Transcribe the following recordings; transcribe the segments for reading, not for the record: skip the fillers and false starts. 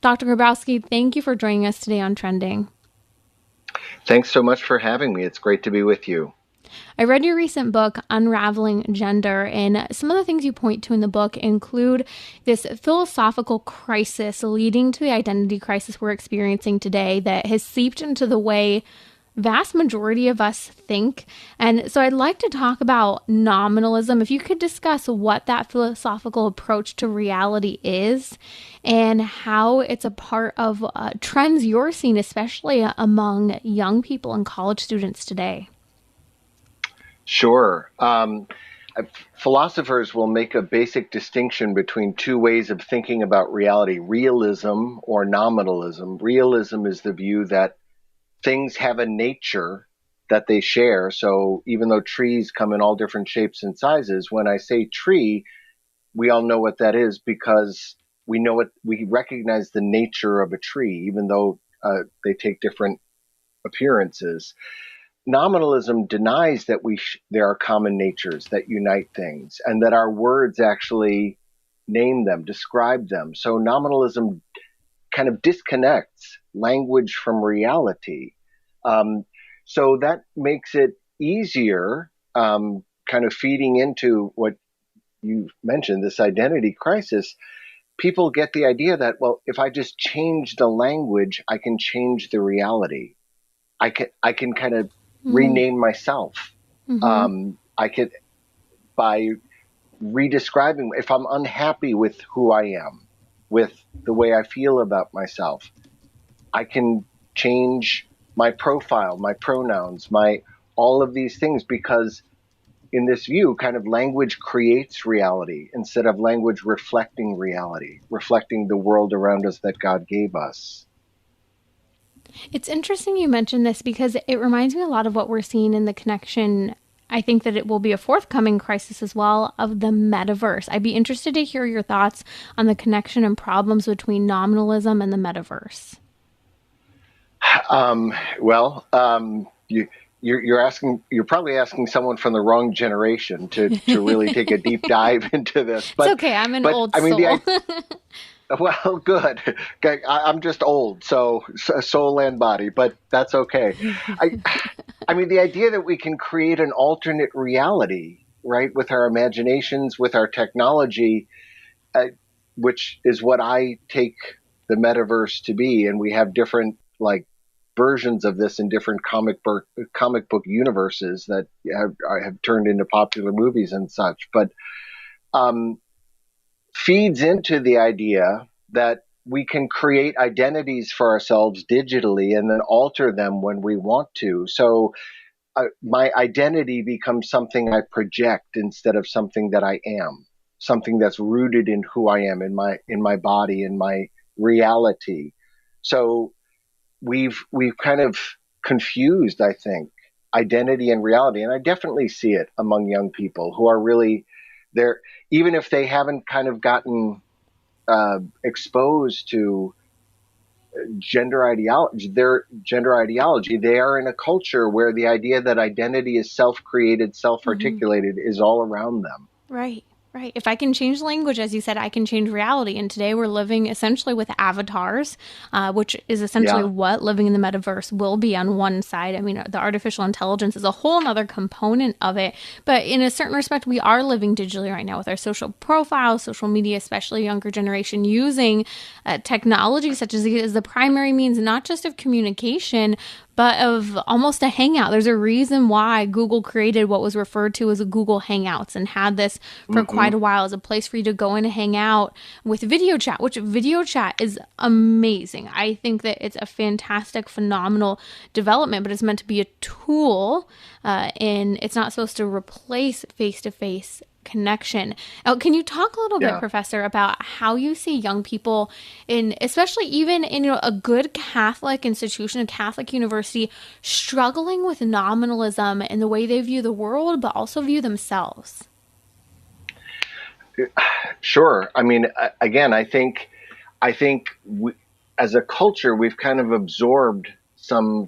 Dr. Grabowski, thank you for joining us today on Trending. Thanks so much for having me. It's great to be with you. I read your recent book, Unraveling Gender, and some of the things you point to in the book include this philosophical crisis leading to the identity crisis we're experiencing today that has seeped into the way vast majority of us think. And so I'd like to talk about nominalism. If you could discuss what that philosophical approach to reality is and how it's a part of trends you're seeing, especially among young people and college students today. Sure. Philosophers will make a basic distinction between two ways of thinking about reality, realism or nominalism. Realism is the view that things have a nature that they share. So even though trees come in all different shapes and sizes, when I say tree, we all know what that is because we recognize the nature of a tree, even though they take different appearances. Nominalism denies that there are common natures that unite things and that our words actually name them, describe them. So nominalism kind of disconnects language from reality. So that makes it easier, kind of feeding into what you mentioned, this identity crisis. People get the idea that, well, if I just change the language, I can change the reality. I can kind of Mm-hmm. rename myself. Mm-hmm. I could by redescribing if I'm unhappy with who I am, with the way I feel about myself, I can change my profile, my pronouns, my all of these things because in this view, kind of language creates reality instead of language reflecting reality, reflecting the world around us that God gave us. It's interesting you mentioned this because it reminds me a lot of what we're seeing in the connection. I think that it will be a forthcoming crisis as well of the metaverse. I'd be interested to hear your thoughts on the connection and problems between nominalism and the metaverse. Well, you're asking, you're probably asking someone from the wrong generation to really take a deep dive into this. It's okay. I'm an But old I mean, soul. well, good. Okay, I'm just old, so soul and body, but that's okay. I, I mean, the idea that we can create an alternate reality, right, with our imaginations, with our technology, uh, which is what I take the metaverse to be, and we have different like versions of this in different comic book universes that have turned into popular movies and such. But um, feeds into the idea that we can create identities for ourselves digitally and then alter them when we want to. So my identity becomes something I project instead of something that I am, something that's rooted in who I am, in my body, in my reality. So we've kind of confused, I think, identity and reality, and I definitely see it among young people who are really there, even if they haven't kind of gotten exposed to gender ideology. They are in a culture where the idea that identity is self-created, Hmm. self-articulated is all around them. Right, right. If I can change language, as you said, I can change reality. And today we're living essentially with avatars, which is essentially Yeah. what living in the metaverse will be on one side. I mean, the artificial intelligence is a whole other component of it. But in a certain respect, we are living digitally right now with our social profiles, social media, especially younger generation, using technology such as the primary means, not just of communication, but of almost a hangout. There's a reason why Google created what was referred to as a Google Hangouts and had this for quite Hmm. a while as a place for you to go and hang out with video chat, which video chat is amazing. I think that it's a fantastic, phenomenal development, but it's meant to be a tool, and it's not supposed to replace face to face connection. Can you talk a little bit, Yeah. Professor, about how you see young people in, especially even in a good Catholic institution, a Catholic university, struggling with nominalism in the way they view the world, but also view themselves? Sure. I mean, again, I think as a culture, we've kind of absorbed some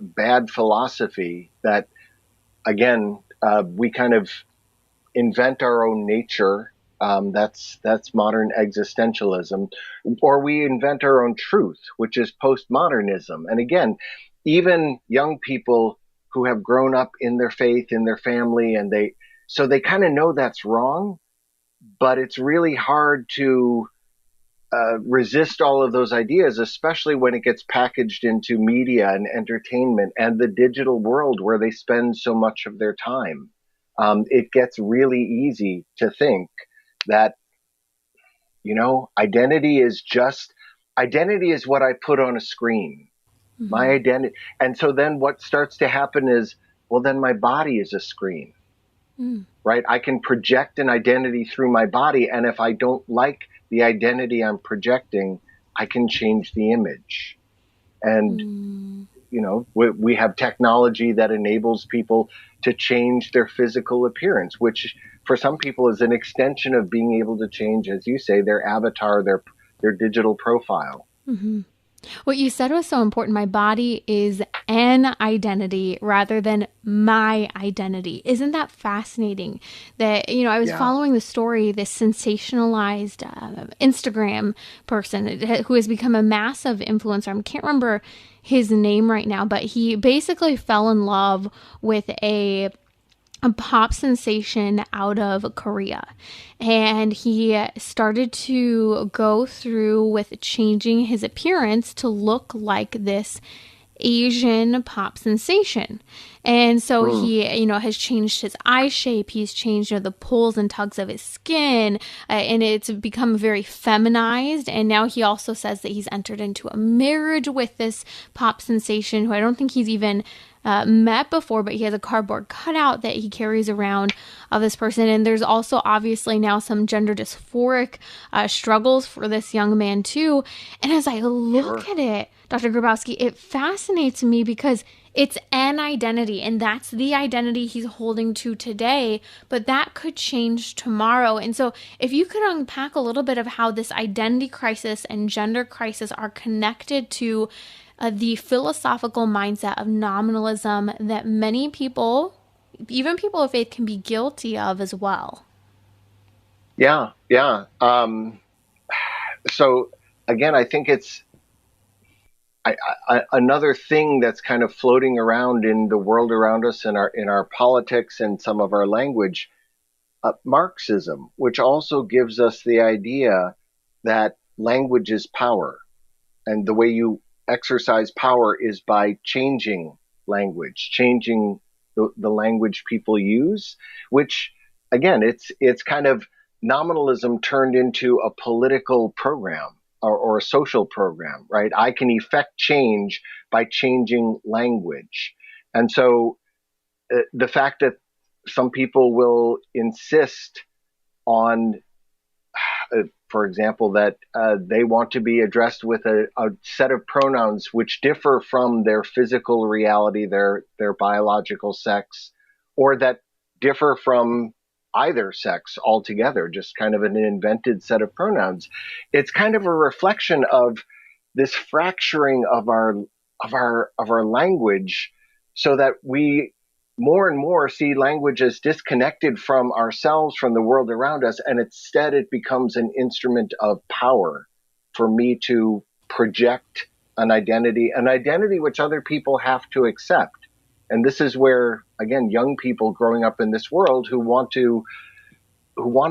bad philosophy that, again, we kind of invent our own nature That's modern existentialism, or we invent our own truth, which is postmodernism. And again, even young people who have grown up in their faith, in their family, and they kind of know that's wrong, but it's really hard to resist all of those ideas, especially when it gets packaged into media and entertainment and the digital world where they spend so much of their time. It gets really easy to think that, identity is what I put on a screen, my Mm-hmm. identity. And so then what starts to happen is, well, then my body is a screen, right? I can project an identity through my body. And if I don't like the identity I'm projecting, I can change the image. And, Mm-hmm. we have technology that enables people to change their physical appearance, which for some people is an extension of being able to change, as you say, their avatar, their digital profile. Mm-hmm. What you said was so important. My body is an identity rather than my identity. Isn't that fascinating? That, I was Yeah, following the story, this sensationalized Instagram person who has become a massive influencer. I can't remember his name right now, but he basically fell in love with a pop sensation out of Korea. And he started to go through with changing his appearance to look like this Asian pop sensation. And so mm, he, has changed his eye shape. He's changed, the pulls and tugs of his skin, and it's become very feminized. And now he also says that he's entered into a marriage with this pop sensation who I don't think he's even met before, but he has a cardboard cutout that he carries around of this person. And there's also obviously now some gender dysphoric struggles for this young man too. And as I look sure. at it, Dr. Grabowski, it fascinates me because it's an identity, and that's the identity he's holding to today, but that could change tomorrow. And so, if you could unpack a little bit of how this identity crisis and gender crisis are connected to the philosophical mindset of nominalism that many people, even people of faith, can be guilty of as well. Yeah, yeah. So again, I think it's another thing that's kind of floating around in the world around us, in our politics and some of our language, Marxism, which also gives us the idea that language is power, and the way you exercise power is by changing language, changing the language people use, which again, it's kind of nominalism turned into a political program, or a social program, right? I can effect change by changing language. And so the fact that some people will insist on, for example, that they want to be addressed with a set of pronouns which differ from their physical reality, their biological sex, or that differ from either sex altogether, just kind of an invented set of pronouns. It's kind of a reflection of this fracturing of our language, so that we more and more see language as disconnected from ourselves, from the world around us, and instead it becomes an instrument of power for me to project an identity which other people have to accept. And this is where, again, young people growing up in this world who want to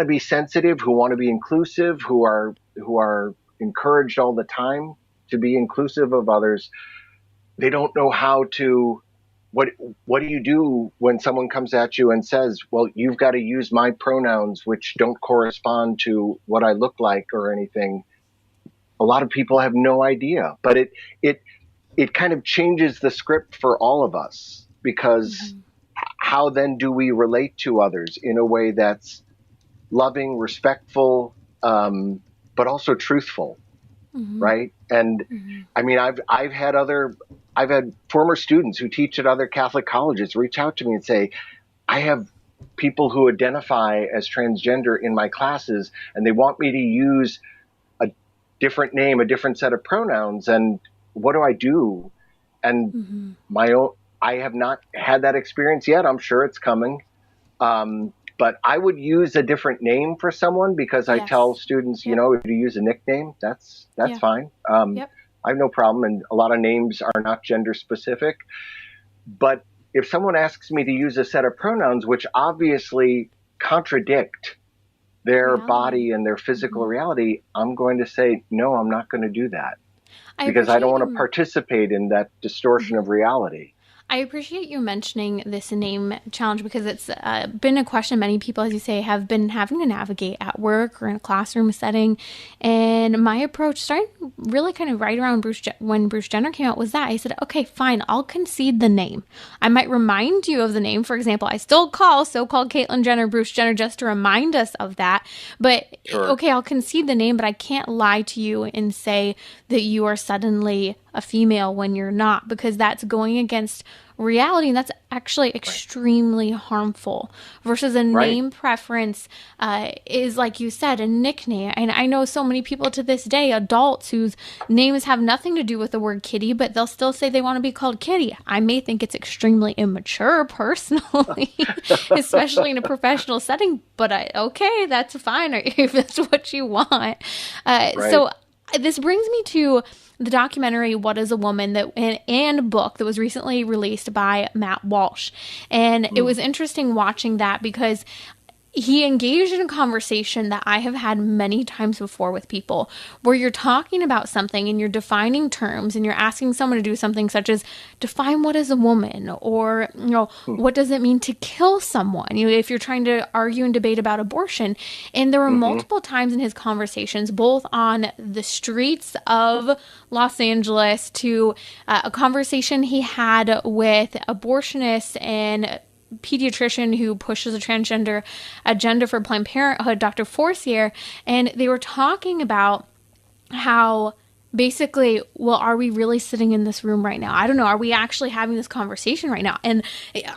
be sensitive, who want to be inclusive, who are encouraged all the time to be inclusive of others, they don't know how to. What do you do when someone comes at you and says, well, you've got to use my pronouns which don't correspond to what I look like or anything? A lot of people have no idea, but it kind of changes the script for all of us, because Mm-hmm. how then do we relate to others in a way that's loving, respectful, but also truthful, Mm-hmm. right? And Mm-hmm. I mean, I've had former students who teach at other Catholic colleges reach out to me and say, I have people who identify as transgender in my classes, and they want me to use a different name, a different set of pronouns, and what do I do? And Mm-hmm. my own, I have not had that experience yet. I'm sure it's coming. But I would use a different name for someone because I tell Yes. students, Yep. if you use a nickname, that's Yeah. fine. Yep. I have no problem, and a lot of names are not gender specific. But if someone asks me to use a set of pronouns which obviously contradict their Reality. body and their physical Hmm. reality, I'm going to say, no, I'm not going to do that I because I don't appreciate want to you. participate in that distortion of reality. I appreciate you mentioning this name challenge because it's been a question many people, as you say, have been having to navigate at work or in a classroom setting. And my approach, starting really kind of right around when Bruce Jenner came out, was that I said, okay, fine, I'll concede the name. I might remind you of the name. For example, I still call so-called Caitlyn Jenner Bruce Jenner just to remind us of that. But Sure. okay, I'll concede the name, but I can't lie to you and say that you are suddenly a female when you're not, because that's going against reality, and that's actually Right. extremely harmful. Versus a Right. name preference is, like you said, a nickname. And I know so many people to this day, adults whose names have nothing to do with the word kitty, but they'll still say they want to be called kitty. I may think it's extremely immature personally, especially in a professional setting, but okay, that's fine if that's what you want. Right. So this brings me to the documentary "What Is a Woman" and book that was recently released by Matt Walsh, and it was interesting watching that because he engaged in a conversation that I have had many times before with people, where you're talking about something and you're defining terms and you're asking someone to do something such as define what is a woman, or what does it mean to kill someone, if you're trying to argue and debate about abortion. And there were Mm-hmm. multiple times in his conversations, both on the streets of Los Angeles to a conversation he had with abortionists and pediatrician who pushes a transgender agenda for Planned Parenthood, Dr. Forcier, and they were talking about how basically, well, are we really sitting in this room right now? I don't know. Are we actually having this conversation right now? And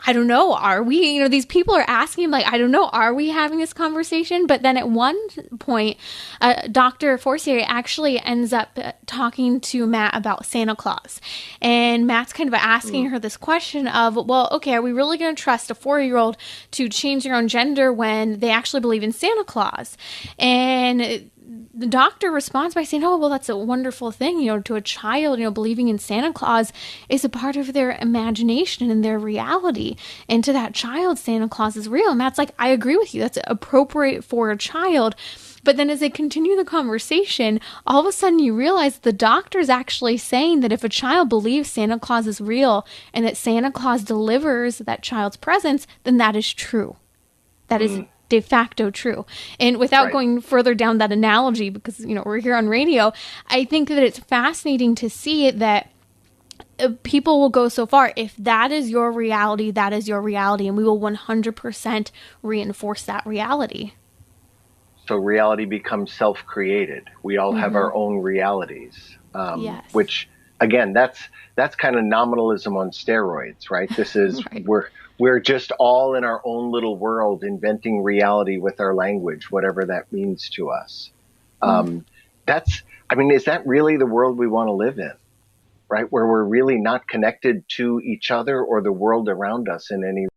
I don't know. Are we? These people are asking, like, I don't know. Are we having this conversation? But then at one point, Dr. Forcier actually ends up talking to Matt about Santa Claus. And Matt's kind of asking her this question of, well, okay, are we really going to trust a 4-year-old to change their own gender when they actually believe in Santa Claus? And the doctor responds by saying, oh, well, that's a wonderful thing, to a child, believing in Santa Claus is a part of their imagination and their reality. And to that child, Santa Claus is real. And Matt's like, I agree with you. That's appropriate for a child. But then as they continue the conversation, all of a sudden you realize the doctor's actually saying that if a child believes Santa Claus is real and that Santa Claus delivers that child's presence, then that is true. That is de facto true. And without Right. going further down that analogy, because, we're here on radio, I think that it's fascinating to see that people will go so far. If that is your reality, that is your reality. And we will 100% reinforce that reality. So reality becomes self-created. We all have our own realities, Yes. which again, that's kind of nominalism on steroids, right? This is Right. we're just all in our own little world, inventing reality with our language, whatever that means to us. That's, I mean, is that really the world we want to live in? Right, where we're really not connected to each other or the world around us in any